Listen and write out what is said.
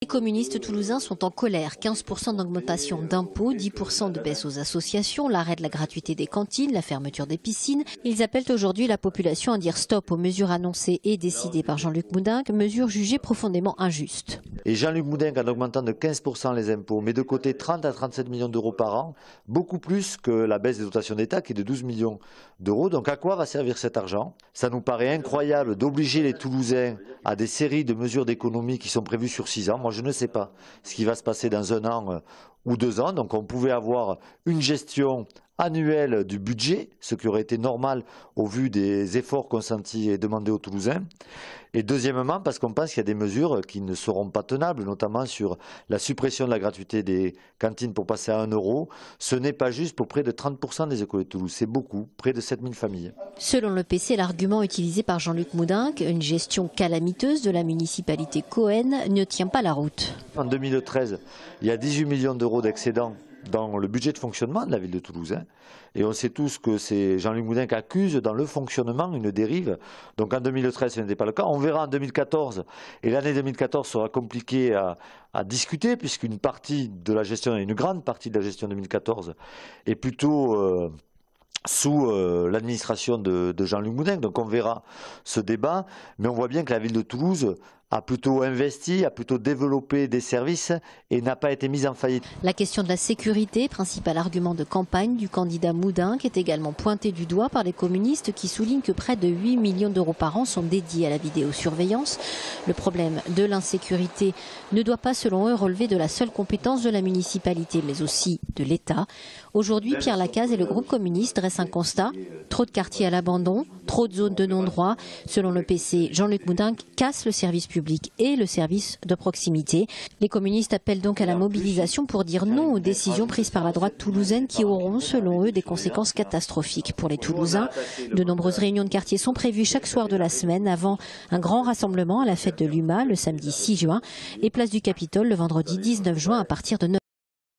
Les communistes toulousains sont en colère. 15% d'augmentation d'impôts, 10% de baisse aux associations, l'arrêt de la gratuité des cantines, la fermeture des piscines. Ils appellent aujourd'hui la population à dire stop aux mesures annoncées et décidées par Jean-Luc Moudingue, mesures jugées profondément injustes. Et Jean-Luc Moudingue, en augmentant de 15% les impôts, met de côté 30 à 37 millions d'euros par an, beaucoup plus que la baisse des dotations d'État qui est de 12 millions d'euros. Donc à quoi va servir cet argent? Ça nous paraît incroyable d'obliger les Toulousains à des séries de mesures d'économie qui sont prévues sur 6 ans. Moi, je ne sais pas ce qui va se passer dans 1 an ou 2 ans. Donc on pouvait avoir une gestion annuelle du budget, ce qui aurait été normal au vu des efforts consentis et demandés aux Toulousains. Et deuxièmement, parce qu'on pense qu'il y a des mesures qui ne seront pas tenables, notamment sur la suppression de la gratuité des cantines pour passer à 1 euro. Ce n'est pas juste pour près de 30% des écoles de Toulouse, c'est beaucoup, près de 7000 familles. Selon le PC, l'argument utilisé par Jean-Luc Moudingue, une gestion calamiteuse de la municipalité Cohen, ne tient pas la route. En 2013, il y a 18 millions d'euros d'excédents dans le budget de fonctionnement de la ville de Toulouse. Et on sait tous que c'est Jean-Luc Moudingue accuse dans le fonctionnement une dérive. Donc en 2013, ce n'était pas le cas. On verra en 2014. Et l'année 2014 sera compliquée à discuter puisqu'une partie de la gestion, une grande partie de la gestion 2014 est plutôt sous l'administration de Jean-Luc Moudingue. Donc on verra ce débat. Mais on voit bien que la ville de Toulouse a plutôt investi, a plutôt développé des services et n'a pas été mise en faillite. La question de la sécurité, principal argument de campagne du candidat Moudingue, est également pointée du doigt par les communistes qui soulignent que près de 8 millions d'euros par an sont dédiés à la vidéosurveillance. Le problème de l'insécurité ne doit pas, selon eux, relever de la seule compétence de la municipalité, mais aussi de l'État. Aujourd'hui, Pierre Lacaze et le groupe communiste dressent un constat. Trop de quartiers à l'abandon, trop de zones de non-droit. Selon le PC, Jean-Luc Moudingue casse le service public et le service de proximité. Les communistes appellent donc à la mobilisation pour dire non aux décisions prises par la droite toulousaine qui auront, selon eux, des conséquences catastrophiques pour les Toulousains. De nombreuses réunions de quartier sont prévues chaque soir de la semaine avant un grand rassemblement à la fête de l'UMA le samedi 6 juin et place du Capitole le vendredi 19 juin à partir de 9h.